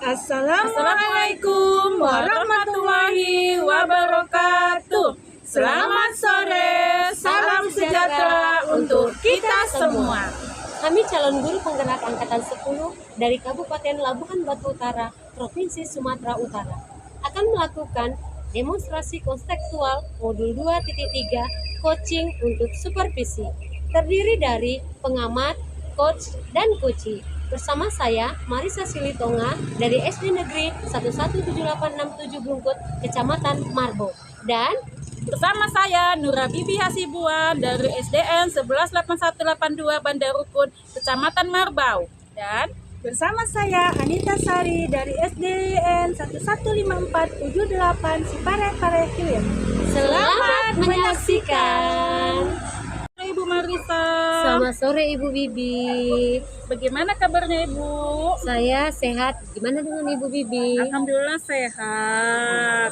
Assalamualaikum warahmatullahi wabarakatuh. Selamat sore, salam sejahtera untuk kita semua. Kami calon guru penggerak angkatan 10 dari Kabupaten Labuhan Batu Utara, Provinsi Sumatera Utara, akan melakukan demonstrasi konseptual modul 2.3 coaching untuk supervisi, terdiri dari pengamat, coach, dan coachee. Bersama saya, Marisa Silitonga dari SD Negeri 117867 Blungkut, Kecamatan Marbo. Dan bersama saya Nura Bibi Hasibuan dari SDN 118182 Bandar Rukun, Kecamatan Marbau. Dan bersama saya Anita Sari dari SDN 115478 Sipare Hilir. Selamat menyaksikan. Ibu Marisa. Selamat sore Ibu Bibi. Bagaimana kabarnya Ibu? Saya sehat. Gimana dengan Ibu Bibi? Alhamdulillah sehat.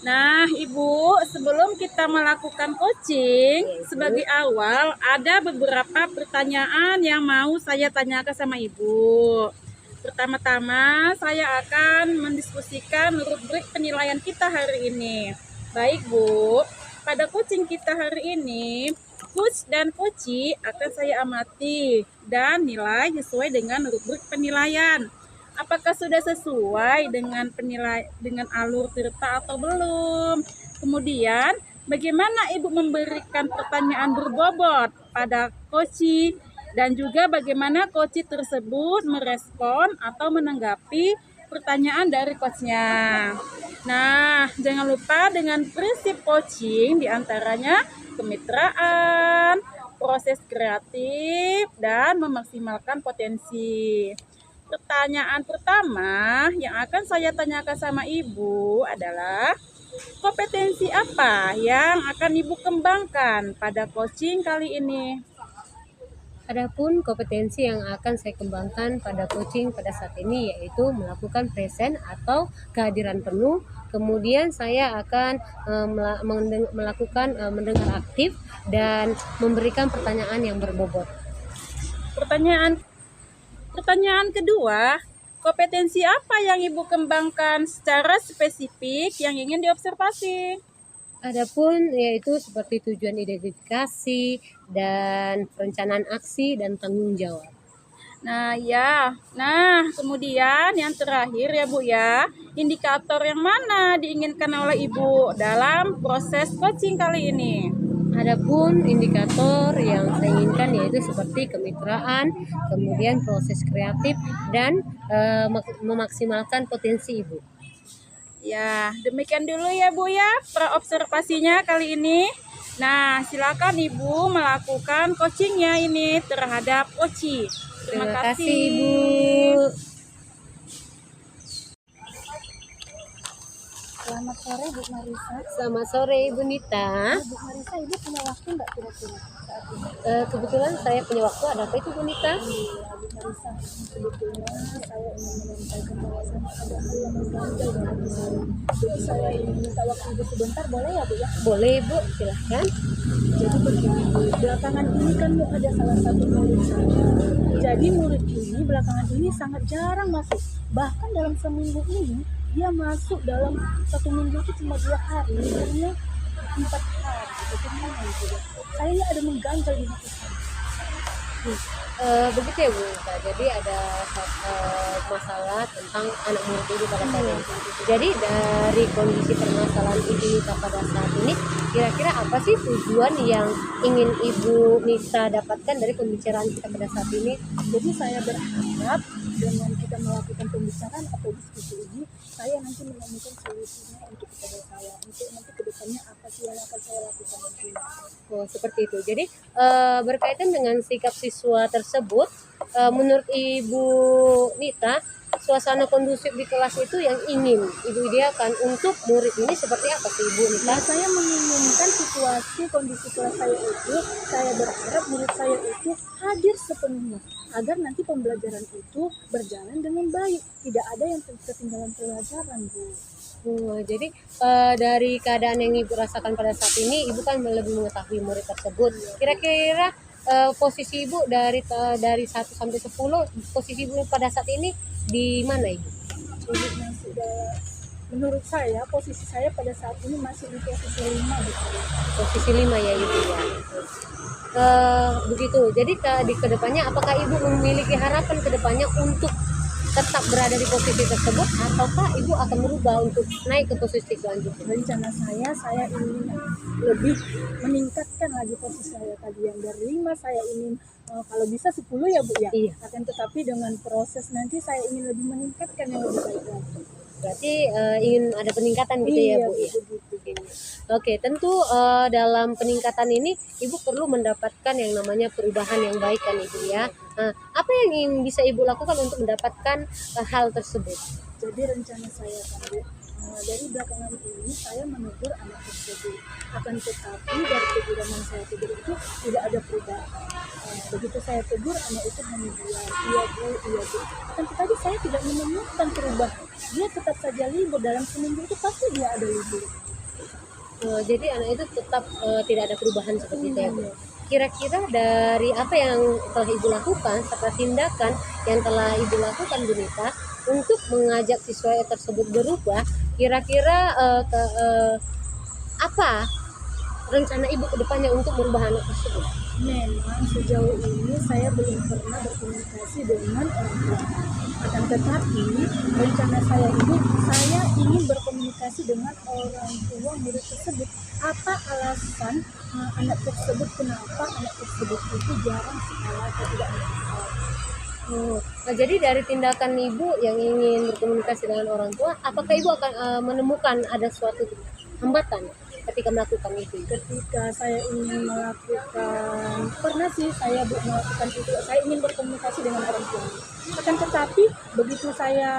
Nah, Ibu, sebelum kita melakukan coaching, sebagai awal ada beberapa pertanyaan yang mau saya tanyakan sama Ibu. Pertama-tama, saya akan mendiskusikan rubrik penilaian kita hari ini. Baik, Bu. Pada coaching kita hari ini, coach dan coachee akan saya amati dan nilai sesuai dengan rubrik penilaian. Apakah sudah sesuai dengan alur cerita atau belum? Kemudian, bagaimana Ibu memberikan pertanyaan berbobot pada coachee dan juga bagaimana coachee tersebut merespon atau menanggapi pertanyaan dari coachnya. Nah, jangan lupa dengan prinsip coaching diantaranya kemitraan, proses kreatif, dan memaksimalkan potensi. Pertanyaan pertama yang akan saya tanyakan sama Ibu adalah kompetensi apa yang akan Ibu kembangkan pada coaching kali ini? Adapun kompetensi yang akan saya kembangkan pada coaching pada saat ini yaitu melakukan present atau kehadiran penuh. Kemudian saya akan melakukan mendengar aktif dan memberikan pertanyaan yang berbobot. Pertanyaan kedua, kompetensi apa yang Ibu kembangkan secara spesifik yang ingin diobservasi? Adapun yaitu seperti tujuan identifikasi dan perencanaan aksi dan tanggung jawab. Nah, kemudian yang terakhir ya Bu ya, indikator yang mana diinginkan oleh Ibu dalam proses coaching kali ini? Adapun indikator yang saya inginkan yaitu seperti kemitraan, kemudian proses kreatif dan memaksimalkan potensi Ibu. Ya, demikian dulu ya Bu ya praobservasinya kali ini. Nah, silakan Ibu melakukan coachingnya ini terhadap coachee. Terima kasih Ibu. Selamat sore Bu Marisa. Selamat sore Ibu Nita. Bu Marisa, Ibu punya waktu nggak kira-kira saat ini? Kebetulan saya punya waktu. Ada apa itu Bu Nita? Bu Marisa, sebetulnya saya ingin menyampaikan bahwasannya ada hal yang mengganjal dalam hati saya. Jadi saya ingin minta waktu Ibu sebentar, boleh ya Bu ya? Boleh Ibu, silahkan. Jadi begini Bu, belakangan ini kan ada salah satu murid saya. Jadi murid ini belakangan ini sangat jarang masuk. Bahkan dalam seminggu ini dia masuk dalam satu minggu itu cuma 2 hari, liburnya 4 hari. Bagaimana itu? Saya ini ada mengganjal di hati saya. Begitu ya Bu Nita. Jadi ada masalah tentang anak murid ini pada saat ini. Jadi dari kondisi permasalahan Ibu Nita pada saat ini, kira-kira apa sih tujuan yang ingin Ibu Nita dapatkan dari pembicaraan kita pada saat ini? Jadi saya berharap dengan kita melakukan pembicaraan atau diskusi ini, saya nanti menemukan solusinya untuk kepada saya, untuk nanti kedepannya apa sih yang akan saya lakukan nanti. Oh, seperti itu. Jadi berkaitan dengan sikap siswa tersebut, menurut Ibu Nita, suasana kondusif di kelas itu yang ingin Ibu idealkan untuk murid ini seperti apa sih Ibu Nita? Nah, saya menginginkan situasi kondisi kelas saya itu, saya berharap murid saya itu hadir sepenuhnya agar nanti pembelajaran itu berjalan dengan baik, tidak ada yang ketinggalan pelajaran Bu. Jadi dari keadaan yang Ibu rasakan pada saat ini, Ibu kan lebih mengetahui murid tersebut. Kira-kira posisi Ibu dari 1 sampai 10, posisi Ibu pada saat ini di mana Ibu? Ibu masih menurut saya posisi saya pada saat ini masih di posisi 5 gitu. Posisi 5 ya Ibu ya. Begitu. Jadi di kedepannya apakah Ibu memiliki harapan kedepannya untuk tetap berada di posisi tersebut ataukah Ibu akan berubah untuk naik ke posisi selanjutnya? Rencana saya ingin lebih meningkatkan lagi posisi saya tadi yang dari 5 saya ingin kalau bisa 10 ya Bu ya. Iya. Akan tetapi dengan proses nanti saya ingin lebih meningkatkan yang lebih baik lagi. Berarti ingin ada peningkatan gitu ya Bu ya. begitu. Oke, tentu dalam peningkatan ini Ibu perlu mendapatkan yang namanya perubahan yang baik kan Ibu ya. Apa yang ingin bisa Ibu lakukan untuk mendapatkan hal tersebut? Jadi rencana saya kan Bu, dari belakangan ini saya menegur anak tersebut. Akan tetapi dari teguran yang saya tegur itu tidak ada perubahan. Begitu saya tegur, anak itu hanya bilang iya Bu. Akan tetapi saya tidak menemukan perubahan. Dia tetap saja libur, dalam seminggu itu pasti dia ada libur. Jadi anak itu tetap tidak ada perubahan seperti itu ya Bu. Kira-kira dari apa yang telah Ibu lakukan serta tindakan yang telah Ibu lakukan Bu Nita untuk mengajak siswa tersebut berubah, kira-kira apa rencana Ibu ke depannya untuk merubah anak tersebut? Memang sejauh ini saya belum pernah berkomunikasi dengan orang tua. Akan tetapi rencana saya ini saya ingin berkomunikasi dengan orang tua murid tersebut. Apa alasan anak tersebut, kenapa anak tersebut itu jarang sekolah atau tidak masuk sekolah? Jadi dari tindakan Ibu yang ingin berkomunikasi dengan orang tua, apakah Ibu akan menemukan ada suatu hambatan ketika melakukan itu? Ketika saya ingin melakukan, pernah sih saya melakukan itu, saya ingin berkomunikasi dengan orang tua. Akan tetapi begitu saya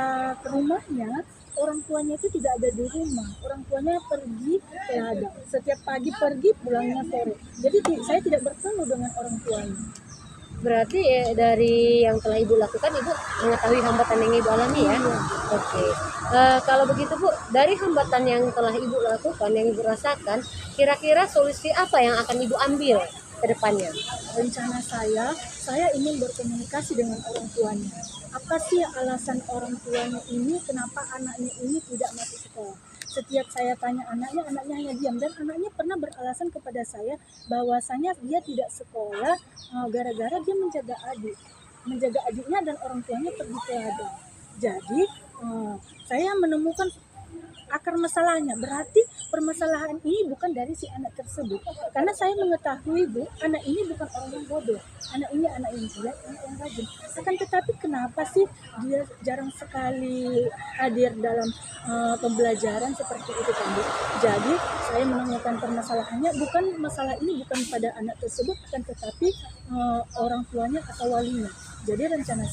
ke rumahnya, orang tuanya itu tidak ada di rumah. Orang tuanya pergi ke ladang. Setiap pagi pergi, pulangnya sore. Jadi saya tidak bertemu dengan orang tuanya. Berarti dari yang telah Ibu lakukan, Ibu mengetahui hambatan yang Ibu alami ya? Oke. Kalau begitu Bu, dari hambatan yang telah Ibu lakukan, yang Ibu rasakan, kira-kira solusi apa yang akan Ibu ambil ke depannya? Rencana saya ingin berkomunikasi dengan orang tuanya. Apa sih alasan orang tuanya ini, kenapa anaknya ini tidak masuk sekolah? Setiap saya tanya anaknya hanya diam, dan anaknya pernah beralasan kepada saya bahwasanya dia tidak sekolah gara-gara dia menjaga adiknya dan orang tuanya pergi ke ladang. Jadi saya menemukan akar masalahnya, berarti permasalahan ini bukan dari si anak tersebut, karena saya mengetahui Bu, anak ini bukan orang yang bodoh, anak ini anak yang baik, anak yang rajin. Akan tetapi kenapa sih dia jarang sekali hadir dalam pembelajaran seperti itu kan Bu? Jadi saya menemukan permasalahannya, bukan masalah ini bukan pada anak tersebut, akan tetapi orang tuanya atau walinya. Jadi rencana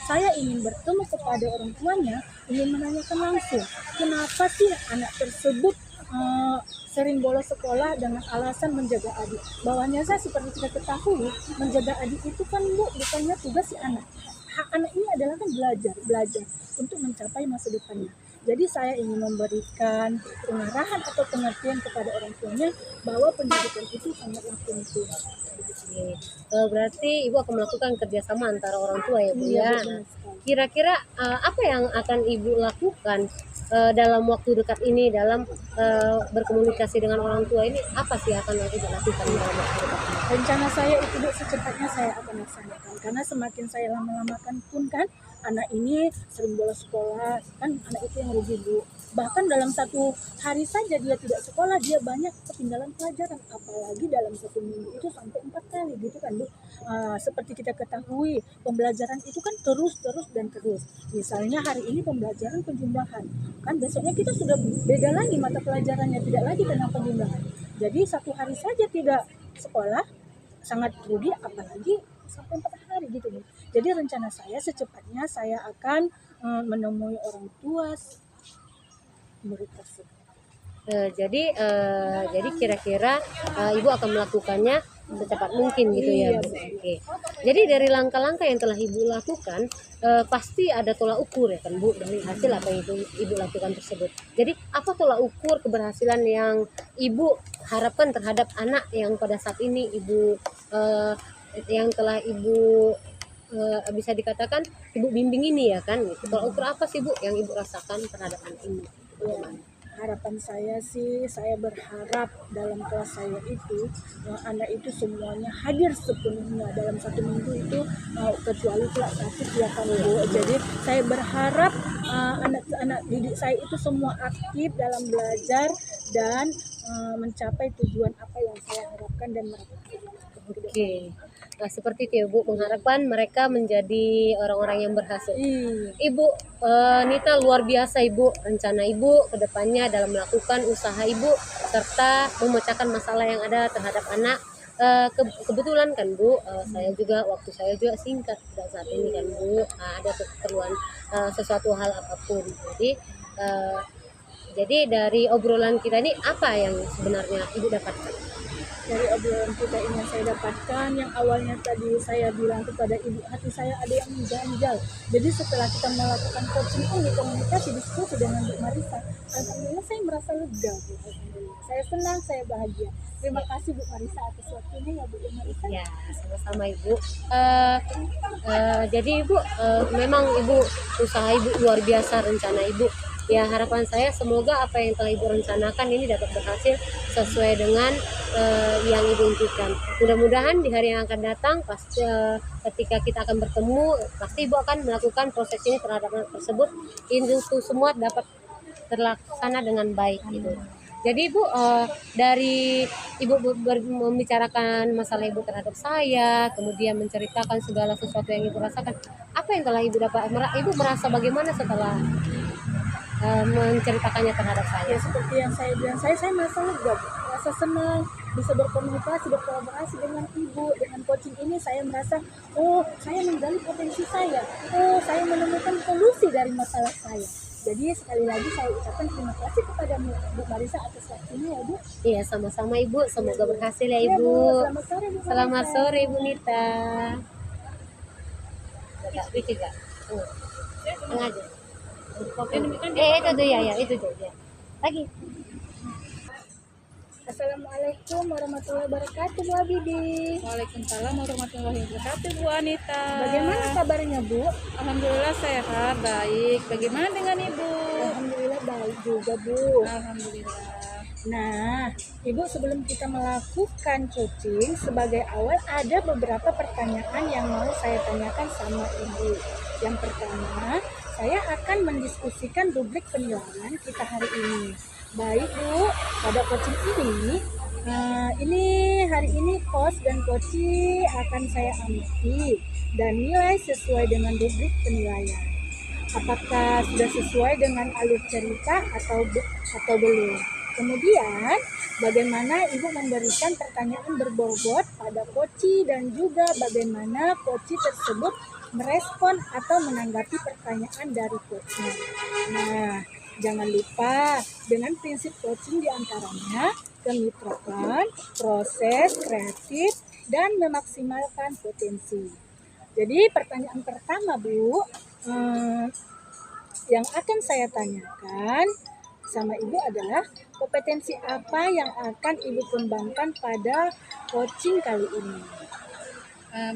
saya ingin bertemu kepada orang tuanya, ingin menanyakan langsung, kenapa sih anak tersebut sering bolos sekolah dengan alasan menjaga adik. Bawahnya saya seperti kita ketahui, menjaga adik itu kan Bu, bukannya tugas si anak. Hak anak ini adalah kan belajar untuk mencapai masa depannya. Jadi saya ingin memberikan pengarahan atau pengertian kepada orang tuanya bahwa pendidikan itu sangatlah penting. Berarti Ibu akan melakukan kerjasama antara orang tua ya Bu ya. benar sekali. Kira-kira apa yang akan Ibu lakukan dalam waktu dekat ini dalam berkomunikasi dengan orang tua ini? Apa sih akan Ibu lakukan dalam waktu dekat ini? Rencana saya itu Bu, secepatnya saya akan laksanakan, karena semakin saya lama-lamakan pun kan anak ini sering bolos sekolah, kan anak itu yang rugi Bu. Bahkan dalam satu hari saja dia tidak sekolah, dia banyak ketinggalan pelajaran, apalagi dalam satu minggu itu sampai 4 kali gitu kan Bu. Seperti kita ketahui, pembelajaran itu kan terus dan terus. Misalnya hari ini pembelajaran penjumlahan, kan besoknya kita sudah beda lagi mata pelajarannya, tidak lagi tentang penjumlahan. Jadi satu hari saja tidak sekolah sangat rugi, apalagi sampai 4 hari gitu Bu. Jadi rencana saya secepatnya saya akan menemui orang tua murid tersebut. Jadi kira-kira Ibu akan melakukannya secepat mungkin gitu ya Bu. Oke. Jadi dari langkah-langkah yang telah Ibu lakukan pasti ada tolak ukur ya kan Bu dari hasil apa yang Ibu lakukan tersebut. Jadi apa tolak ukur keberhasilan yang Ibu harapkan terhadap anak yang pada saat ini Ibu yang telah Ibu bisa dikatakan Ibu bimbing ini ya kan gitu. Kalau ukur apa sih Bu yang Ibu rasakan terhadap anak ini? Ya, harapan saya sih, saya berharap dalam kelas saya itu anak itu semuanya hadir sepenuhnya dalam 1 minggu itu, kecuali kelas 1 ya kan Bu. Jadi saya berharap anak-anak didik saya itu semua aktif dalam belajar dan mencapai tujuan apa yang saya harapkan dan mereka. Oke. Nah, seperti itu ya Bu, mengharapkan mereka menjadi orang-orang yang berhasil. Iya. Ibu Nita, luar biasa Ibu, rencana Ibu ke depannya dalam melakukan usaha Ibu serta memecahkan masalah yang ada terhadap anak. Kebetulan kan Bu, waktu saya juga singkat pada saat ini kan Bu, ada keperluan sesuatu hal apapun. Jadi dari obrolan kita ini apa yang sebenarnya Ibu dapatkan? Dari obrolan kita ini yang saya dapatkan, yang awalnya tadi saya bilang kepada Ibu, hati saya ada yang mengganjal. Jadi setelah kita melakukan coaching ini, komunikasi diskusi dengan Bu Marisa, alhamdulillah saya merasa lega Bu. Alhamdulillah. Saya senang, saya bahagia. Terima kasih Bu Marisa atas waktunya ya Bu Marisa. Ya, sama-sama Ibu. Jadi Ibu, memang Ibu usaha Ibu luar biasa, rencana Ibu. Ya, harapan saya semoga apa yang telah Ibu rencanakan ini dapat berhasil sesuai dengan yang Ibu impikan. Mudah-mudahan di hari yang akan datang pasti ketika kita akan bertemu, pasti Ibu akan melakukan proses ini terhadap anak tersebut, itu semua dapat terlaksana dengan baik gitu. Jadi Ibu, dari Ibu membicarakan masalah Ibu terhadap saya, kemudian menceritakan segala sesuatu yang Ibu rasakan, apa yang telah Ibu dapat? Ibu merasa bagaimana setelah menceritakannya terhadap saya? Ya seperti yang saya bilang, saya merasa lega, merasa senang bisa berkomunikasi, berkolaborasi dengan Ibu. Dengan coaching ini saya merasa, oh saya menggali potensi saya, oh saya menemukan solusi dari masalah saya. Jadi sekali lagi saya ucapkan terima kasih kepada Bu Marisa atas waktunya ya Bu. Iya, sama-sama Ibu, semoga berhasil ya Ibu. Bu, selamat sore Bu Marisa. Selamat sore Ibu Nita. Itu juga. Aja. Itu tuh ya, itu tuh ya. Lagi. Assalamualaikum warahmatullahi wabarakatuh Bu Habibie. Waalaikumsalam warahmatullahi wabarakatuh Bu Anita. Bagaimana kabarnya Bu? Alhamdulillah sehat, baik. Bagaimana dengan Ibu? Alhamdulillah baik juga Bu. Alhamdulillah. Nah, Ibu sebelum kita melakukan coaching, sebagai awal ada beberapa pertanyaan yang mau saya tanyakan sama Ibu. Yang pertama, saya akan mendiskusikan rubrik penilaian kita hari ini. Baik Bu, pada coaching ini hari ini host dan coaching akan saya amati dan nilai sesuai dengan rubrik penilaian. Apakah sudah sesuai dengan alur cerita atau belum? Kemudian, bagaimana Ibu memberikan pertanyaan berbobot pada coaching dan juga bagaimana coaching tersebut merespon atau menanggapi pertanyaan dari coaching. Nah, jangan lupa dengan prinsip coaching diantaranya kemitraan, proses kreatif, dan memaksimalkan potensi. Jadi pertanyaan pertama Bu, yang akan saya tanyakan sama Ibu adalah kompetensi apa yang akan Ibu kembangkan pada coaching kali ini?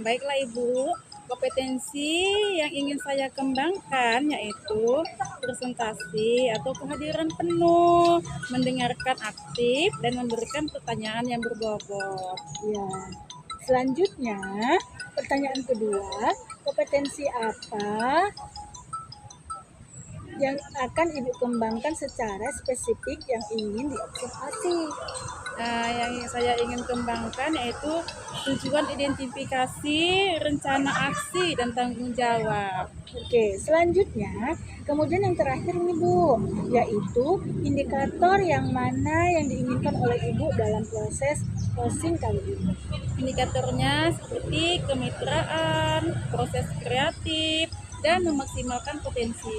Baiklah Ibu, kompetensi yang ingin saya kembangkan yaitu presentasi atau kehadiran penuh, mendengarkan aktif dan memberikan pertanyaan yang berbobot. Ya. Selanjutnya, pertanyaan kedua, kompetensi apa yang akan Ibu kembangkan secara spesifik yang ingin diobservasi? Yang saya ingin kembangkan yaitu tujuan identifikasi, rencana aksi, dan tanggung jawab. Oke, selanjutnya, kemudian yang terakhir nih Bu, yaitu indikator yang mana yang diinginkan oleh Ibu dalam proses coaching kali ini. Indikatornya seperti kemitraan, proses kreatif, dan memaksimalkan potensi.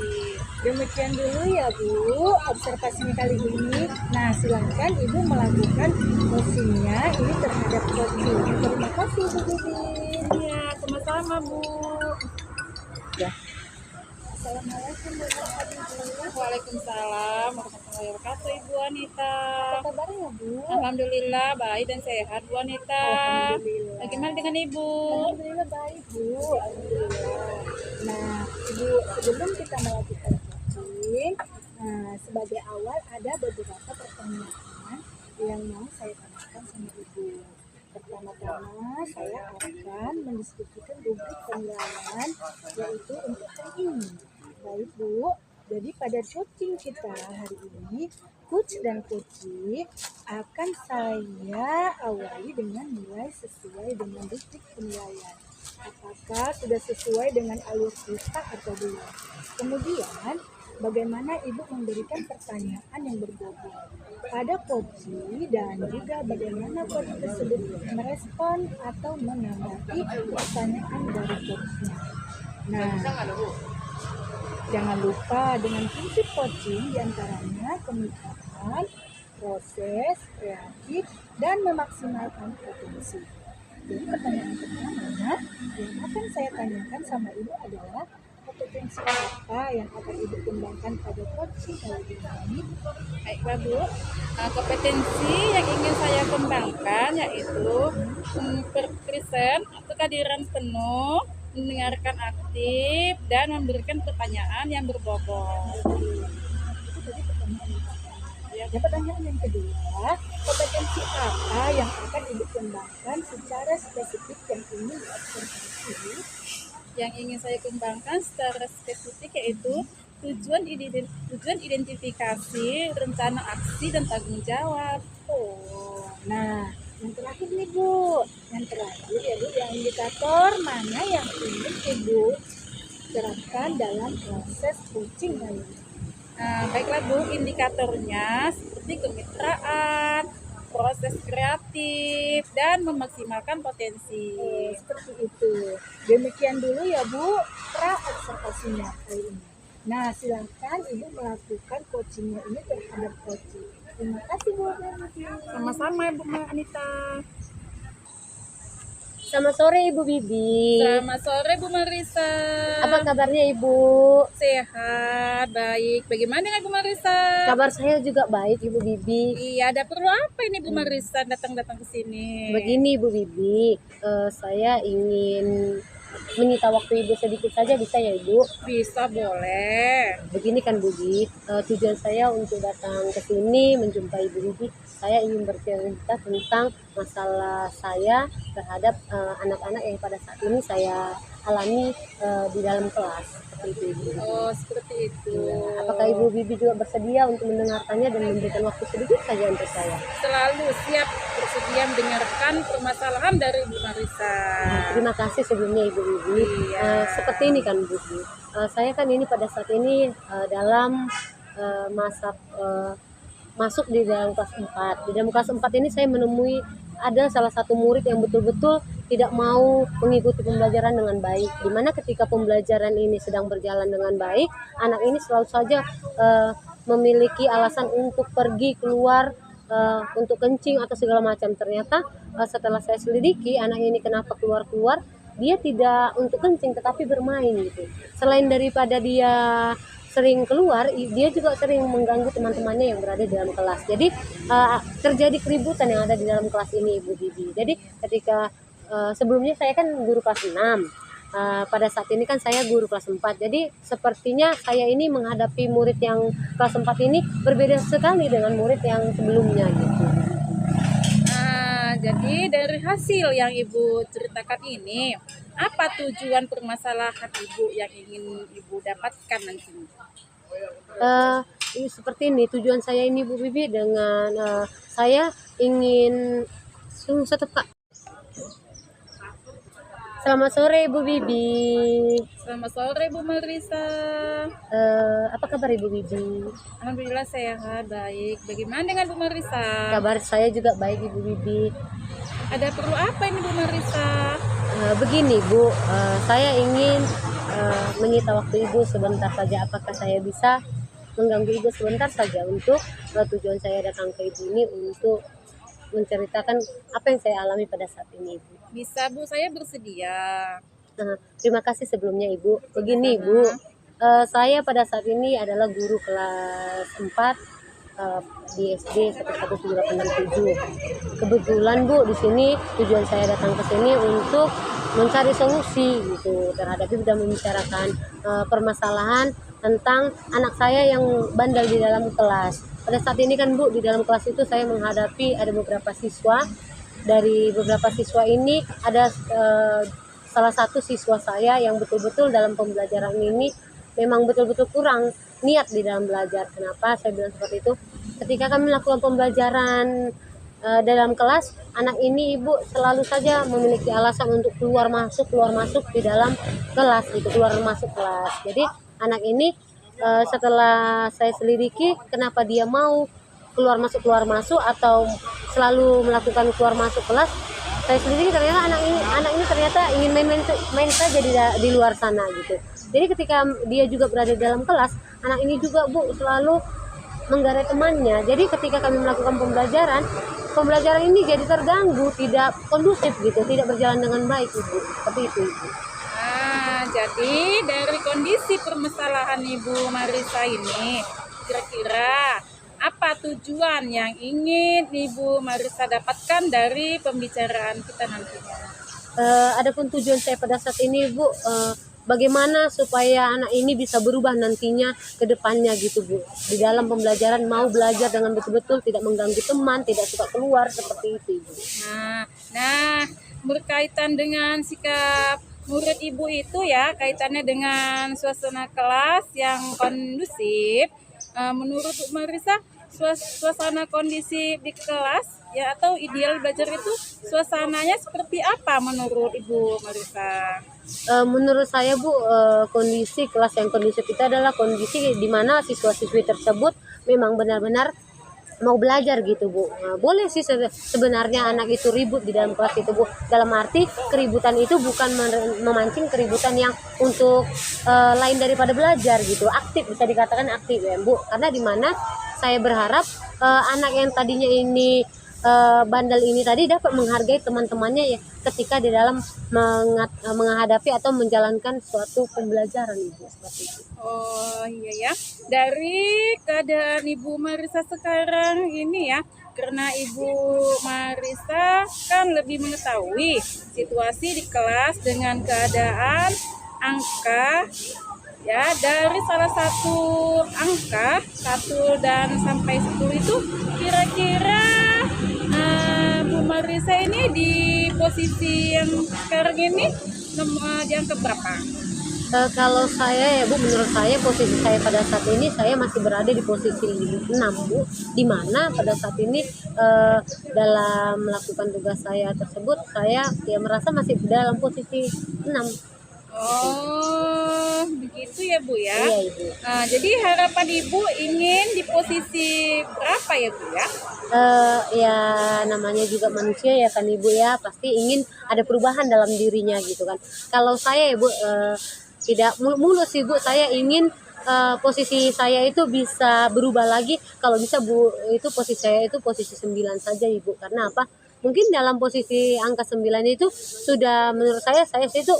Demikian dulu ya Bu, observasinya kali ini. Nah, silakan Ibu melakukan coachingnya ini terhadap coaching. Terima kasih Bu Bibi. Ya, sama-sama Bu. Ya. Assalamualaikum warahmatullahi wabarakatuh. Waalaikumsalam warahmatullahi wabarakatuh, Ibu Anita. Apa kabarnya ya, Bu? Alhamdulillah baik dan sehat, Bu Anita. Alhamdulillah. Bagaimana dengan Ibu? Alhamdulillah baik, Bu. Alhamdulillah. Nah, Ibu, sebelum kita melakukan coaching, sebagai awal ada beberapa pertanyaan yang mau saya tanyakan sama Ibu. Pertama-tama, saya akan mendiskusikan rubrik penilaian, yaitu untuk hari ini. Baik, Bu. Jadi pada coaching kita hari ini, coach dan coaching akan saya awali dengan nilai sesuai dengan rubrik penilaian. Apakah sudah sesuai dengan alur kita atau belum? Kemudian, bagaimana Ibu memberikan pertanyaan yang berbobot pada coaching dan juga bagaimana coach tersebut merespon atau menanggapi pertanyaan dari coachnya. Nah, jangan lupa dengan prinsip coaching diantaranya kemitraan, proses, kreatif, dan memaksimalkan potensi. Jadi pertanyaan pertama yang akan saya tanyakan sama Ibu adalah kompetensi apa yang akan Ibu kembangkan pada coaching kali ini? Baiklah Bu, kompetensi yang ingin saya kembangkan yaitu berpresent atau kehadiran penuh, mendengarkan aktif, dan memberikan pertanyaan yang berbobot. Itu tadi pertanyaan yang pertama. Ya, pertanyaan yang kedua, kompetensi apa yang akan Ibu kembangkan secara spesifik yang ingin diobservasi? Yang ingin saya kembangkan secara spesifik yaitu tujuan identifikasi, rencana aksi, dan tanggung jawab. Oh, nah yang terakhir nih Bu, yang terakhir ya Bu, yang indikator mana yang ingin Ibu terapkan dalam proses coaching kali ini? Baiklah Bu, indikatornya seperti kemitraan, proses kreatif, dan memaksimalkan potensi. Seperti itu. Demikian dulu ya Bu, pra-observasinya kali ini. Nah, silakan Ibu melakukan coachingnya ini terhadap coaching. Terima kasih Bu. Sama-sama Ibu Anita. Selamat sore Ibu Bibi. Selamat sore Bu Marisa. Apa kabarnya Ibu? Sehat, baik. Bagaimana dengan Bu Marisa? Kabar saya juga baik Ibu Bibi. Iya, ada perlu apa ini Bu Marisa datang-datang ke sini? Begini Ibu Bibi, saya ingin menyita waktu Ibu sedikit saja, bisa ya Ibu? Bisa, boleh. Begini kan Bu Bibi, tujuan saya untuk datang ke sini menjumpai Ibu Bibi, saya ingin bercerita tentang masalah saya terhadap anak-anak yang pada saat ini saya alami di dalam kelas. Seperti itu Ibu. Oh, seperti itu. Apakah Ibu Bibi juga bersedia untuk mendengarkannya dan memberikan waktu sedikit saja untuk saya? Selalu siap bersedia mendengarkan permasalahan dari Bu Marisa. Terima kasih sebelumnya Ibu Bibi. Iya. Seperti ini kan Bu Bibi, saya kan ini pada saat ini dalam masa masuk di dalam kelas 4. Di dalam kelas 4 ini saya menemui ada salah satu murid yang betul-betul tidak mau mengikuti pembelajaran dengan baik. Dimana ketika pembelajaran ini sedang berjalan dengan baik, anak ini selalu saja memiliki alasan untuk pergi keluar untuk kencing atau segala macam. Ternyata setelah saya selidiki, anak ini kenapa keluar-keluar, dia tidak untuk kencing tetapi bermain gitu. Selain daripada dia sering keluar, dia juga sering mengganggu teman-temannya yang berada di dalam kelas. Jadi terjadi keributan yang ada di dalam kelas ini Ibu Bibi. Jadi ketika sebelumnya saya kan guru kelas 6, pada saat ini kan saya guru kelas 4. Jadi sepertinya saya ini menghadapi murid yang kelas 4 ini berbeda sekali dengan murid yang sebelumnya gitu. Jadi dari hasil yang Ibu ceritakan ini, apa tujuan permasalahan Ibu yang ingin Ibu dapatkan nantinya? Seperti ini tujuan saya ini Bu Bibi, dengan saya ingin satu Kak. Selamat sore Ibu Bibi. Selamat sore Bu Marisa. Apa kabar Ibu Bibi? Alhamdulillah sehat, baik. Bagaimana dengan Bu Marisa? Kabar saya juga baik Ibu Bibi. Ada perlu apa ini Bu Marisa? Begini Bu, saya ingin menyita waktu Ibu sebentar saja. Apakah saya bisa mengganggu Ibu sebentar saja untuk tujuan saya datang ke Ibu ini untuk menceritakan apa yang saya alami pada saat ini Ibu? Bisa Bu, saya bersedia. Terima kasih sebelumnya Ibu. Begini Ibu, Saya pada saat ini adalah guru kelas 4 di SD 11867. Kebetulan Bu, di sini tujuan saya datang ke sini untuk mencari solusi gitu terhadap itu dan membicarakan permasalahan tentang anak saya yang bandel di dalam kelas. Pada saat ini kan Bu, di dalam kelas itu saya menghadapi ada beberapa siswa. Dari beberapa siswa ini ada salah satu siswa saya yang betul-betul dalam pembelajaran ini memang betul-betul kurang niat di dalam belajar. Kenapa saya bilang seperti itu? Ketika kami melakukan pembelajaran dalam kelas, anak ini Ibu selalu saja memiliki alasan untuk keluar masuk di dalam kelas, gitu, keluar masuk kelas. Jadi anak ini setelah saya selidiki kenapa dia mau keluar masuk atau selalu melakukan keluar masuk kelas, saya selidiki ternyata anak ini ternyata ingin main saja di luar sana gitu. Jadi ketika dia juga berada di dalam kelas, anak ini juga Bu selalu menggarai temannya. Jadi ketika kami melakukan pembelajaran ini jadi terganggu, tidak kondusif gitu, tidak berjalan dengan baik Ibu. Seperti itu Ibu. Jadi dari kondisi permasalahan Ibu Marisa ini, kira-kira apa tujuan yang ingin Ibu Marisa dapatkan dari pembicaraan kita nantinya? Adapun tujuan saya pada saat ini Bu, bagaimana supaya anak ini bisa berubah nantinya ke depannya gitu Bu. Di dalam pembelajaran mau belajar dengan betul-betul tidak mengganggu teman, tidak suka keluar, seperti itu Ibu. Nah, berkaitan dengan sikap murid Ibu itu ya, kaitannya dengan suasana kelas yang kondusif. Menurut Bu Marisa, suasana kondisi di kelas ya atau ideal belajar itu suasananya seperti apa menurut Ibu Marisa? Menurut saya Bu, kondisi kelas yang kondusif itu adalah kondisi di mana siswa-siswi tersebut memang benar-benar mau belajar gitu Bu. Boleh sih sebenarnya anak itu ribut di dalam kelas itu Bu. Dalam arti keributan itu bukan memancing keributan yang untuk lain daripada belajar gitu. Aktif, bisa dikatakan aktif ya Bu. Karena di mana saya berharap anak yang tadinya ini bandel ini tadi dapat menghargai teman-temannya ya ketika di dalam menghadapi atau menjalankan suatu pembelajaran Ibu, seperti itu. Oh iya ya, dari keadaan Ibu Marisa sekarang ini ya, karena Ibu Marisa kan lebih mengetahui situasi di kelas dengan keadaan angka ya, dari salah satu angka 1 dan sampai 10 itu kira-kira Bu Marisa ini di posisi yang sekarang ini di angka berapa? Kalau saya ya Bu, menurut saya posisi saya pada saat ini saya masih berada di posisi 6 Bu, di mana pada saat ini dalam melakukan tugas saya tersebut saya ya merasa masih dalam posisi 6. Oh, begitu ya Bu ya. Iya Ibu. Jadi harapan Ibu ingin di posisi berapa ya Bu ya? Ya namanya juga manusia ya kan Ibu ya, pasti ingin ada perubahan dalam dirinya gitu kan. Kalau saya Ibu tidak mulus sih Bu, saya ingin posisi saya itu bisa berubah lagi. Kalau bisa Bu, itu posisi saya itu posisi 9 saja Ibu. Karena apa? Mungkin dalam posisi angka 9 itu sudah menurut saya itu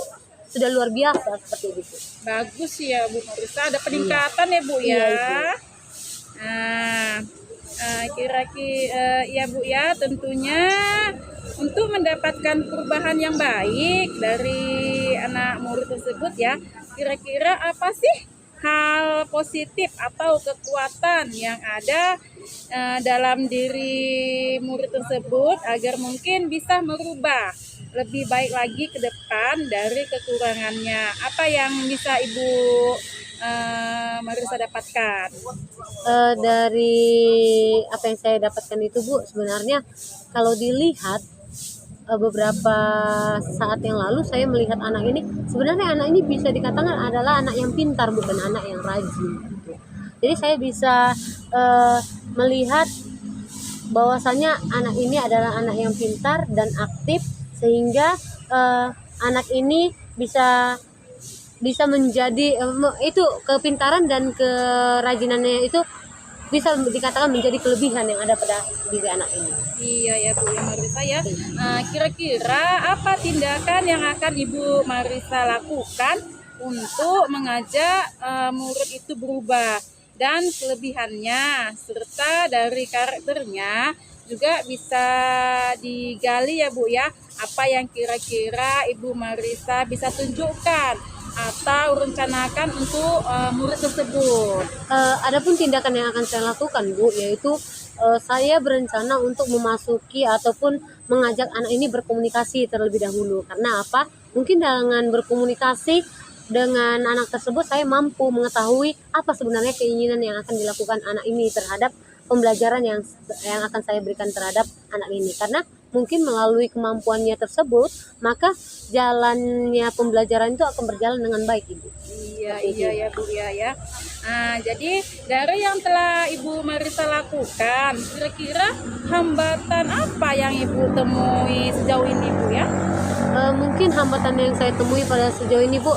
sudah luar biasa seperti itu. Bagus ya Bu Marisa, ada peningkatan ya Bu ya. Iya, Ibu. Kira-kira ya Bu ya, tentunya untuk mendapatkan perubahan yang baik dari anak murid tersebut ya, kira-kira apa sih hal positif atau kekuatan yang ada dalam diri murid tersebut agar mungkin bisa merubah lebih baik lagi ke depan dari kekurangannya? Apa yang bisa Ibu Marisa dapatkan? Dari apa yang saya dapatkan itu Bu, sebenarnya kalau dilihat beberapa saat yang lalu saya melihat anak ini, sebenarnya anak ini bisa dikatakan adalah anak yang pintar, bukan anak yang rajin gitu. Jadi saya bisa melihat bahwasanya anak ini adalah anak yang pintar dan aktif, sehingga anak ini bisa menjadi itu kepintaran dan kerajinannya itu bisa dikatakan menjadi kelebihan yang ada pada diri anak ini. Iya ya Bu Marisa ya. Kira-kira apa tindakan yang akan Ibu Marisa lakukan untuk mengajak murid itu berubah, dan kelebihannya serta dari karakternya juga bisa digali ya Bu ya, apa yang kira-kira Ibu Marissa bisa tunjukkan atau rencanakan untuk murid tersebut. Adapun tindakan yang akan saya lakukan Bu, yaitu saya berencana untuk memasuki ataupun mengajak anak ini berkomunikasi terlebih dahulu. Karena apa? Mungkin dengan berkomunikasi dengan anak tersebut saya mampu mengetahui apa sebenarnya keinginan yang akan dilakukan anak ini terhadap pembelajaran yang akan saya berikan terhadap anak ini. Karena mungkin melalui kemampuannya tersebut, maka jalannya pembelajaran itu akan berjalan dengan baik, Ibu. Iya ya Bu ya. Nah, jadi dari yang telah Ibu Marissa lakukan, kira-kira hambatan apa yang Ibu temui sejauh ini Bu ya? Mungkin hambatan yang saya temui pada sejauh ini Bu,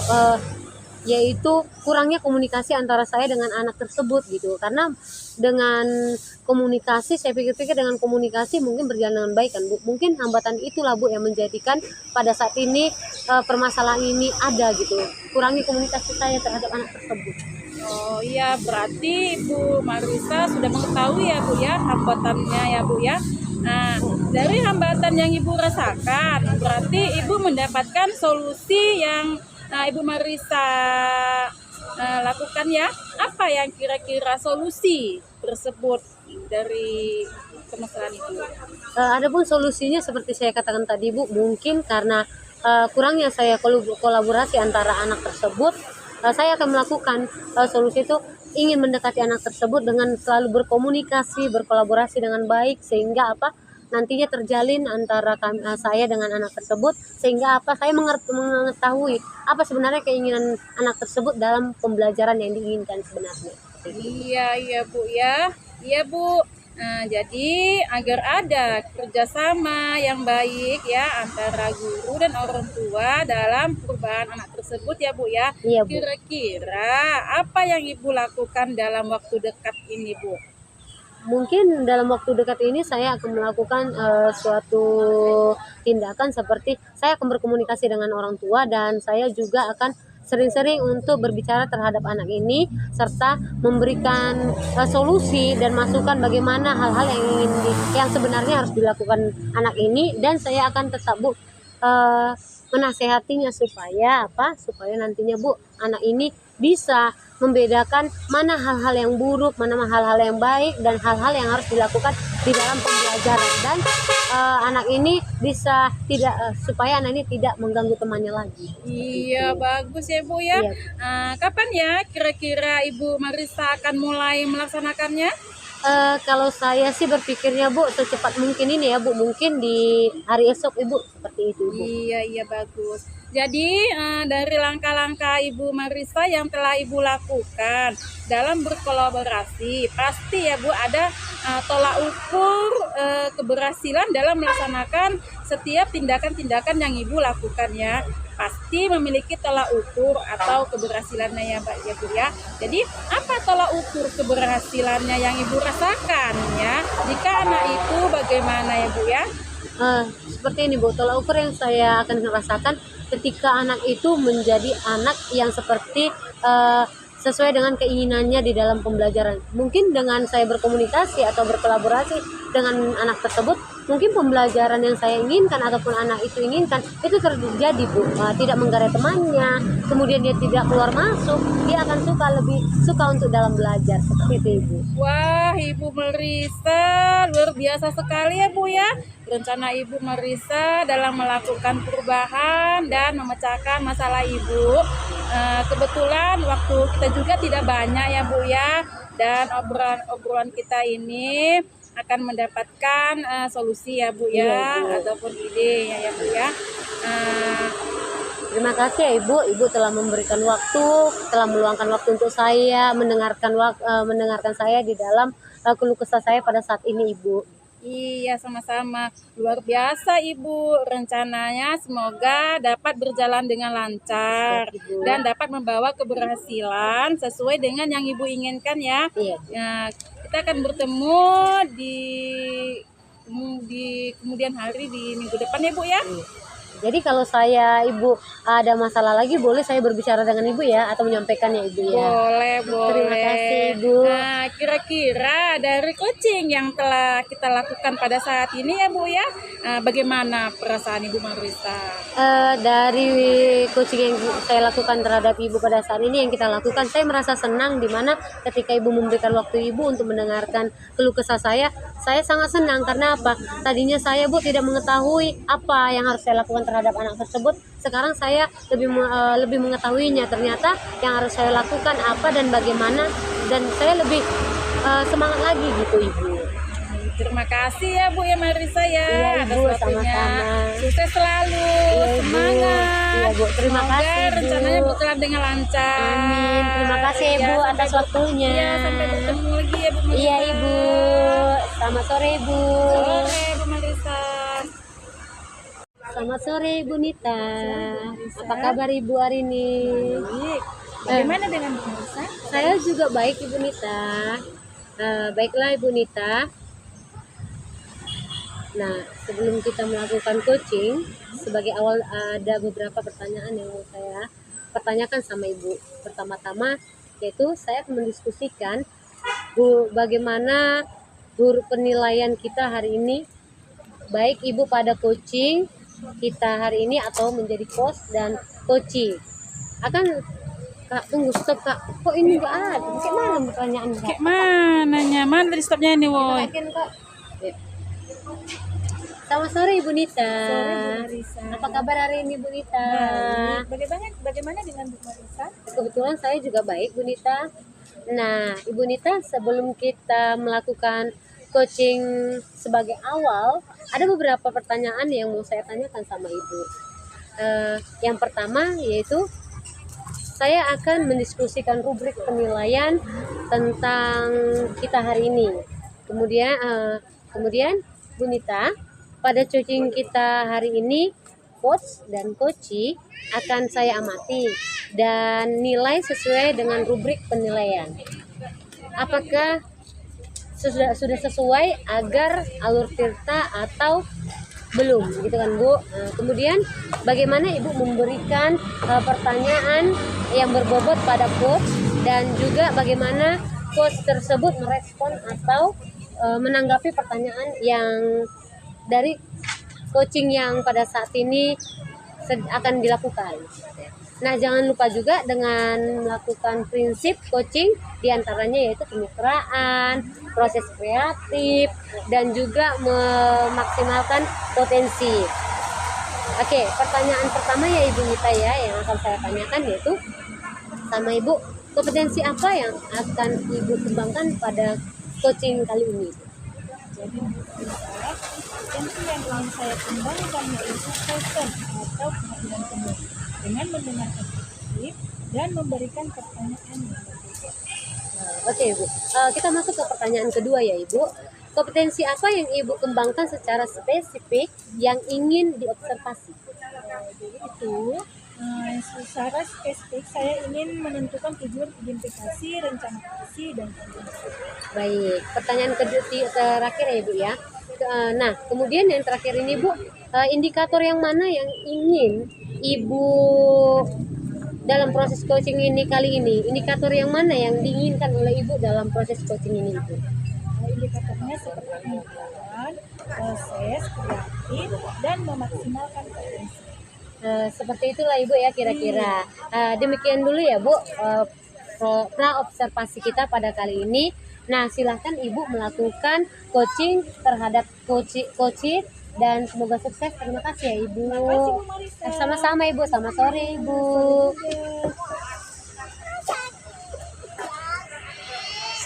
yaitu kurangnya komunikasi antara saya dengan anak tersebut gitu. Karena dengan komunikasi, saya pikir-pikir dengan komunikasi mungkin berjalan dengan baik kan Bu. Mungkin hambatan itulah Bu yang menjadikan pada saat ini permasalahan ini ada gitu. Kurangi komunikasi saya terhadap anak tersebut. Oh iya, berarti Ibu Marissa sudah mengetahui ya Bu ya hambatannya ya Bu ya. Nah, dari hambatan yang Ibu rasakan, berarti Ibu mendapatkan solusi yang Ibu Marissa lakukan ya. Apa yang kira-kira solusi tersebut dari permasalahan itu? Adapun solusinya seperti saya katakan tadi Bu, mungkin karena kurangnya saya kolaborasi antara anak tersebut, saya akan melakukan solusi itu ingin mendekati anak tersebut dengan selalu berkomunikasi, berkolaborasi dengan baik, sehingga apa nantinya terjalin antara saya dengan anak tersebut, sehingga apa saya mengetahui apa sebenarnya keinginan anak tersebut dalam pembelajaran yang diinginkan sebenarnya. Iya Bu ya. Iya Bu. Nah, jadi agar ada kerjasama yang baik ya antara guru dan orang tua dalam perubahan anak tersebut ya Bu ya. Iya, Bu. Kira-kira apa yang Ibu lakukan dalam waktu dekat ini Bu? Mungkin dalam waktu dekat ini saya akan melakukan suatu tindakan seperti saya akan berkomunikasi dengan orang tua, dan saya juga akan sering-sering untuk berbicara terhadap anak ini serta memberikan solusi dan masukan bagaimana hal-hal yang sebenarnya harus dilakukan anak ini, dan saya akan tetap Bu menasehatinya supaya nantinya Bu anak ini bisa membedakan mana hal-hal yang buruk, mana hal-hal yang baik, dan hal-hal yang harus dilakukan di dalam pembelajaran, dan anak ini bisa supaya anak ini tidak mengganggu temannya lagi. Iya, bagus ya Bu ya. Iya. Kapan ya kira-kira Ibu Marissa akan mulai melaksanakannya? Kalau saya sih berpikirnya Bu secepat mungkin ini ya Bu, mungkin di hari esok Ibu, seperti itu Bu. Iya bagus. Jadi dari langkah-langkah Ibu Marissa yang telah Ibu lakukan dalam berkolaborasi, pasti ya Bu ada tolak ukur keberhasilan dalam melaksanakan setiap tindakan-tindakan yang Ibu lakukan ya. Pasti memiliki tolak ukur atau keberhasilannya ya Mbak ya Bu ya. Jadi apa tolak ukur keberhasilannya yang Ibu rasakan ya? Jika anak itu bagaimana ya Bu ya? Seperti ini Bu, tolak ukur yang saya akan rasakan ketika anak itu menjadi anak yang seperti sesuai dengan keinginannya di dalam pembelajaran. Mungkin dengan saya berkomunikasi atau berkolaborasi dengan anak tersebut, mungkin pembelajaran yang saya inginkan ataupun anak itu inginkan itu terjadi Bu. Tidak menggarai temannya, kemudian dia tidak keluar masuk, dia akan lebih suka untuk dalam belajar, seperti itu Ibu. Wah, Ibu Marissa luar biasa sekali ya Bu ya. Rencana Ibu Marissa dalam melakukan perubahan dan memecahkan masalah Ibu. Kebetulan waktu kita juga tidak banyak ya Bu ya, dan obrolan kita ini akan mendapatkan solusi ya Bu ya, ataupun ide ya Bu ya. Terima kasih ya Ibu telah memberikan waktu, telah meluangkan waktu untuk saya mendengarkan saya di dalam keluh kesah saya pada saat ini Ibu. Iya, sama-sama. Luar biasa Ibu. Rencananya semoga dapat berjalan dengan lancar dan dapat membawa keberhasilan sesuai dengan yang Ibu inginkan ya. Iya. Nah, kita akan bertemu di kemudian hari di minggu depan ya Bu ya. Jadi kalau saya Ibu ada masalah lagi boleh saya berbicara dengan Ibu ya atau menyampaikannya Ibu ya. Boleh, boleh. Terima kasih Ibu. Nah, kira-kira dari coaching yang telah kita lakukan pada saat ini ya Bu ya, bagaimana perasaan Ibu Marisa? Dari coaching yang saya lakukan terhadap Ibu pada saat ini yang kita lakukan, saya merasa senang di mana ketika Ibu memberikan waktu Ibu untuk mendengarkan keluh kesah saya sangat senang karena apa? Tadinya saya Bu tidak mengetahui apa yang harus saya lakukan terhadap anak tersebut. Sekarang saya lebih mengetahuinya. Ternyata yang harus saya lakukan apa dan bagaimana, dan saya lebih semangat lagi gitu Ibu. Terima kasih ya Bu ya Marisa ya. Iya atas Ibu, waktunya. sama-sama. Sukses selalu, Iya, Ibu. semangat. Iya Bu, terima Semoga kasih Bu. rencananya berjalan dengan lancar. Amin. Terima kasih Ya, Ibu sampai atas waktunya. Iya, sampai bertemu lagi ya Bu Marisa. Iya Ibu. Selamat sore Ibu. Sore Bu Marisa. Selamat sore Ibu Nita. Apa kabar Ibu hari ini? Baik. Bagaimana dengan Bu Marisa? Saya juga baik Ibu Nita. Baiklah Ibu Nita. Nah, sebelum kita melakukan coaching, sebagai awal ada beberapa pertanyaan yang mau saya pertanyakan sama Ibu. Pertama-tama yaitu saya akan mendiskusikan Bu, bagaimana guru penilaian kita hari ini, baik Ibu pada coaching kita hari ini atau menjadi coach dan coaching. Kak, tunggu stop Kak. Kok ini enggak ada? Kayak mana pertanyaan Kak? Kayak mana nyaman dari stopnya ini woi. Yakin, Kak? Ya. Selamat sore Ibu Nita. Sore Bu Marisa. Apa kabar hari ini Bu Nita? Bagaimana dengan Bu Marisa? Kebetulan saya juga baik Bu Nita. Nah Ibu Nita, sebelum kita melakukan coaching sebagai awal, ada beberapa pertanyaan yang mau saya tanyakan sama Ibu. Yang pertama yaitu saya akan mendiskusikan rubrik penilaian tentang kita hari ini. Kemudian Bu Nita, pada coaching kita hari ini, coach dan coachee akan saya amati dan nilai sesuai dengan rubrik penilaian. Apakah sudah sesuai agar alur tirta atau belum, gitu kan Bu? Kemudian bagaimana Ibu memberikan pertanyaan yang berbobot pada coach, dan juga bagaimana coach tersebut merespon atau menanggapi pertanyaan yang dari coaching yang pada saat ini akan dilakukan. Nah, jangan lupa juga dengan melakukan prinsip coaching, diantaranya yaitu kemitraan, proses kreatif, dan juga memaksimalkan potensi. Oke, pertanyaan pertama ya Ibu Nita ya, yang akan saya tanyakan yaitu sama Ibu, kompetensi apa yang akan Ibu kembangkan pada coaching kali ini? Jadi potensi yang ingin saya kembangkan yaitu passion atau kehadiran penuh dengan mendengarkan kritik dan memberikan pertanyaan yang berbeda. Oke Ibu, kita masuk ke pertanyaan kedua ya Ibu. Kompetensi apa yang Ibu kembangkan secara spesifik yang ingin diobservasi? Jadi itu secara spesifik saya ingin menentukan tujuan identifikasi, rencana aksi, dan koordinasi. Baik, pertanyaan terakhir ya Ibu ya. Nah, kemudian yang terakhir ini Bu, indikator yang mana yang ingin Ibu dalam proses coaching ini kali ini? Indikator yang mana yang diinginkan oleh Ibu dalam proses coaching ini Ibu? Indikatornya seperti pengetahuan, proses, kreatif, dan memaksimalkan potensi. Seperti itulah Ibu ya kira-kira. Demikian dulu ya Bu, pra-observasi kita pada kali ini. Nah, silahkan Ibu melakukan coaching terhadap coaching dan semoga sukses. Terima kasih ya Ibu. Terima kasih Bu Marisa. Sama-sama Ibu, selamat sore Ibu.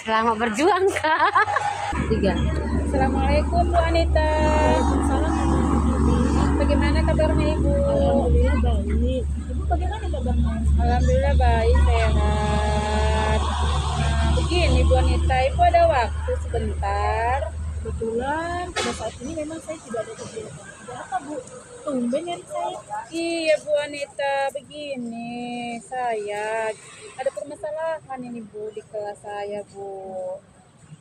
Selamat berjuang Kak. 3. Assalamualaikum Bu Anita. Bagaimana kabarnya Ibu? Alhamdulillah baik. Ibu bagaimana kabarnya? Alhamdulillah baik, sehat. Nah, begini Bu Anita, Ibu ada waktu sebentar. Kebetulan pada saat ini memang saya tidak ada kegiatan. Ada apa Bu? Tumben nyari saya. Iya Bu Anita, begini saya ada permasalahan ini Bu di kelas saya Bu.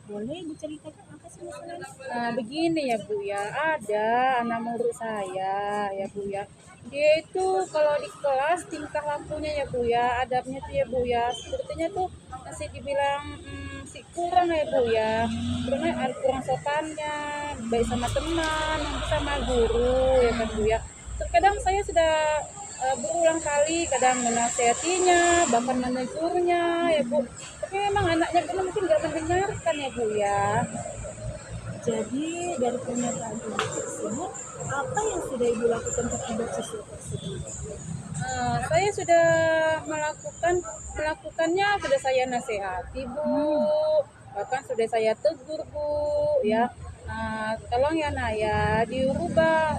Boleh diceritakan apa sih masalahnya? Nah, begini ya Bu ya, ada anak murid saya ya Bu ya. Dia itu kalau di kelas tingkah lakunya ya Bu ya, adabnya tuh ya Bu ya, sepertinya tuh masih dibilang si kurang ya Bu ya. Karena ada kurang sopannya, baik sama teman, maupun sama guru ya kan Bu ya. Terkadang saya sudah berulang kali kadang menasehatinya, bahkan menegurnya ya Bu. Tapi memang anaknya kan mungkin nggak mendengarkan ya Bu ya. Jadi dari pernyataan ibu tersebut, apa yang sudah ibu lakukan terhadap siswa tersebut? Saya sudah melakukannya, sudah saya nasihati Bu, bahkan sudah saya tegur Bu ya. Tolong ya nak ya dirubah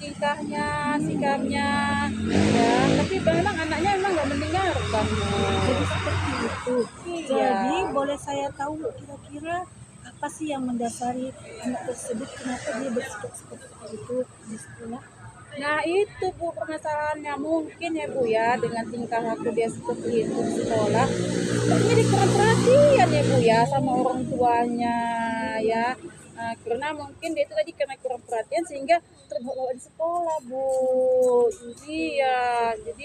tingkahnya, sikapnya ya. Tapi memang anaknya memang nggak mendengarkan Bu. Jadi seperti itu. Iya. Jadi boleh saya tahu kira-kira apa sih yang mendasari anak tersebut kenapa dia bersikap seperti itu di sekolah? Nah itu Bu permasalahannya, mungkin ya Bu ya dengan tingkah laku dia seperti itu di sekolah, sepertinya dia kurang perhatian ya Bu ya sama orang tuanya ya. Karena mungkin dia itu tadi karena kurang perhatian sehingga terbawa di sekolah Bu. Iya, jadi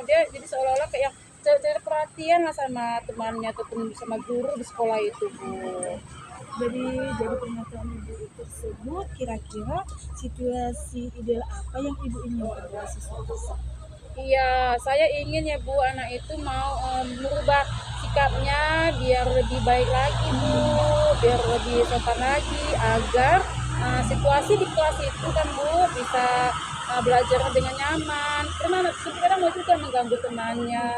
dia jadi seolah-olah kayak cari perhatian lah sama temannya ataupun sama guru di sekolah itu Bu. Jadi pernyataan ibu tersebut kira-kira situasi ideal apa yang ibu inginkan dari siswa tersebut? Iya, saya ingin ya Bu, anak itu mau merubah sikapnya biar lebih baik lagi Bu, biar lebih sopan lagi, agar situasi di kelas itu kan Bu bisa belajar dengan nyaman. Karena anak tersebut kadang mau juga mengganggu temannya,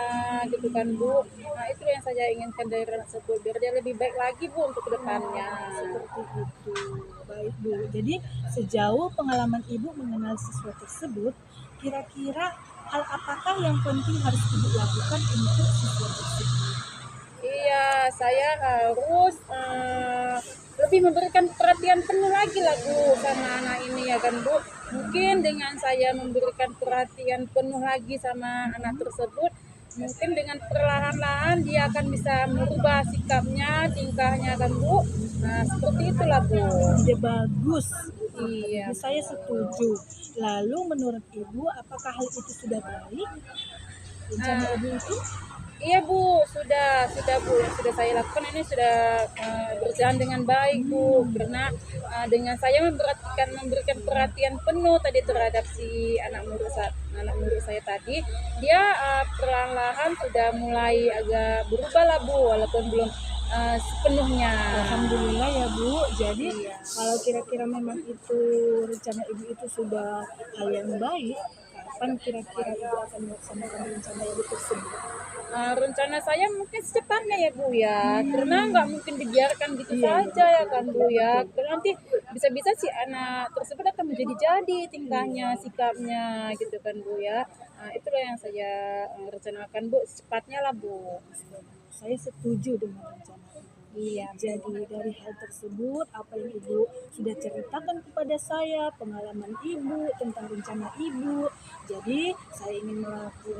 gitu kan Bu. Nah itu yang saya inginkan dari anak tersebut, biar dia lebih baik lagi Bu untuk kedepannya. Seperti itu. Baik Bu. Jadi sejauh pengalaman ibu mengenal siswa tersebut, kira-kira hal apakah yang penting harus ibu lakukan untuk siswa tersebut? Iya, saya harus lebih memberikan perhatian penuh lagi lah Bu sama anak ini ya kan Bu. Mungkin dengan saya memberikan perhatian penuh lagi sama anak tersebut, mungkin dengan perlahan-lahan dia akan bisa merubah sikapnya, tingkahnya kan Bu. Nah seperti itulah Bu. Ide bagus. Iya. Saya setuju. Lalu menurut ibu, apakah hal itu sudah baik? Rencana ibu itu? Iya Bu, sudah Bu, yang sudah saya lakukan ini sudah berjalan dengan baik Bu, karena dengan saya memberikan perhatian penuh tadi terhadap si anak murid saya tadi, dia perlahan-lahan sudah mulai agak berubah lah Bu, walaupun belum sepenuhnya. Alhamdulillah ya Bu. Jadi Iya. kalau kira-kira memang itu rencana ibu itu sudah hal yang baik, kapan kira-kira ibu akan melaksanakan rencana ibu tersebut? Rencana saya mungkin secepatnya ya Bu ya, karena nggak mungkin dibiarkan gitu saja ya kan Bu ya, karena nanti bisa-bisa si anak tersebut akan menjadi-jadi tingkahnya, sikapnya gitu kan Bu ya. Itulah yang saya rencanakan Bu, secepatnya lah Bu. Saya setuju dengan rencana ibu. Iya. Jadi dari hal tersebut, apa yang ibu sudah ceritakan kepada saya, pengalaman ibu tentang rencana ibu. Jadi saya ingin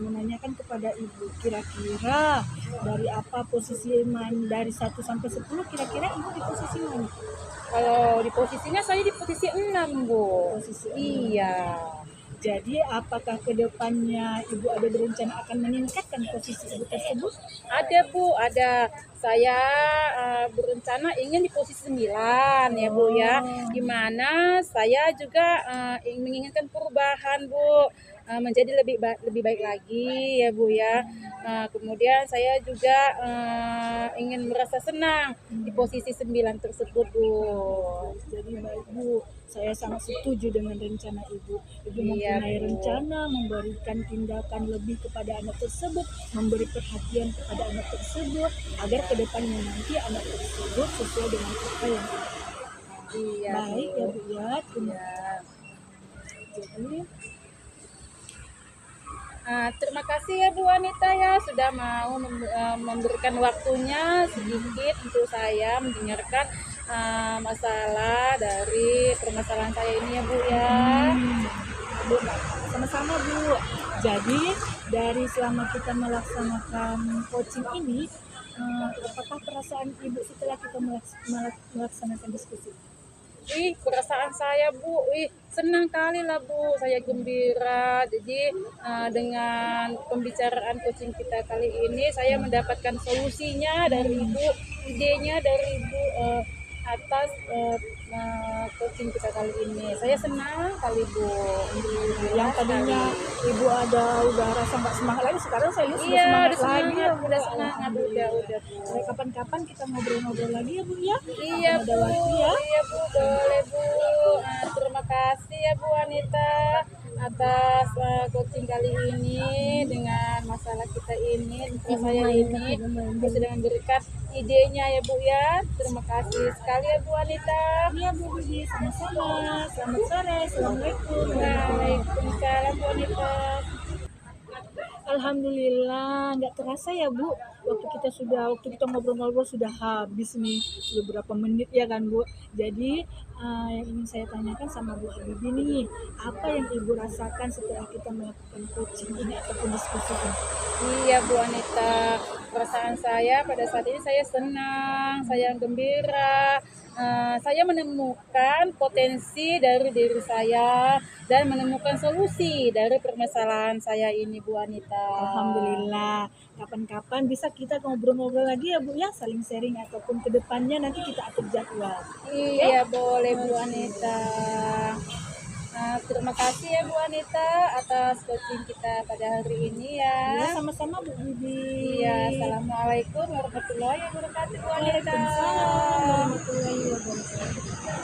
menanyakan kepada ibu, kira-kira dari apa posisi main dari 1 sampai 10, kira-kira ibu di posisi mana? Kalau di posisinya saya di posisi 6 Bu. Posisi Iya. Jadi apakah kedepannya ibu ada berencana akan meningkatkan posisi ibu tersebut? Ada Bu, ada. Saya berencana ingin di posisi 9 ya Bu ya. Dimana saya juga menginginkan perubahan Bu, menjadi lebih baik lagi ya Bu ya. Kemudian saya juga ingin merasa senang di posisi 9 tersebut Bu. Jadi baik Bu, saya sangat setuju dengan rencana ibu. Ibu Iya, mempunyai Bu. rencana memberikan tindakan lebih kepada anak tersebut, memberi perhatian kepada anak tersebut, agar kedepannya nanti anak tersebut sesuai dengan apa yang kita Iya baik Bu. ya Bu ya. Iya. Jadi Terima kasih ya Bu Anita ya sudah mau memberikan waktunya sedikit untuk saya mendengarkan masalah dari permasalahan saya ini ya Bu ya. Bu, sama-sama Bu. Jadi dari selama kita melaksanakan coaching ini, apakah perasaan Ibu setelah kita melaksanakan diskusi? Perasaan saya Bu, senang kali lah Bu, saya gembira. Jadi dengan pembicaraan coaching kita kali ini, saya mendapatkan solusinya dari Ibu, idenya dari Ibu atas coaching kita kali ini. Saya senang kali Bu. Yang tadinya Ibu udah rasa nggak semangat lagi, sekarang saya lihat sudah Iya, semangat udah lagi. semangat, udah semangat, udah Bu. Kapan-kapan kita ngobrol-ngobrol lagi ya Bu ya. Iya Ada Bu, waktu ya. iya Bu, boleh Bu. Terima kasih ya Bu Anita atas coaching kali ini dengan masalah kita ini, masalah saya ini, terus sudah memberikan idenya ya Bu ya. Terima kasih sekali ya Bu Anita. Iya Bu Budi, sama-sama. Selamat sore, assalamualaikum. Waalaikumsalam Bu Anita. Alhamdulillah, nggak terasa ya Bu, waktu kita ngobrol-ngobrol sudah habis nih, sudah berapa menit ya kan Bu. Jadi yang ingin saya tanyakan sama Bu Habibie nih, apa yang Ibu rasakan setelah kita melakukan coaching ini ataupun diskusi ini? Iya Bu Anita, perasaan saya pada saat ini saya senang, saya gembira. Saya menemukan potensi dari diri saya dan menemukan solusi dari permasalahan saya ini Bu Anita. Alhamdulillah, kapan-kapan bisa kita ngobrol-ngobrol lagi ya Bu ya, saling sharing ataupun kedepannya nanti kita atur jadwal. Iya boleh Bu Anita. Terima kasih ya Bu Anita atas coaching kita pada hari ini Ya, ya. sama-sama Bu Bibi. Iya, assalamualaikum warahmatullahi wabarakatuh Bu Anita. Waalaikumsalam warahmatullahi wabarakatuh.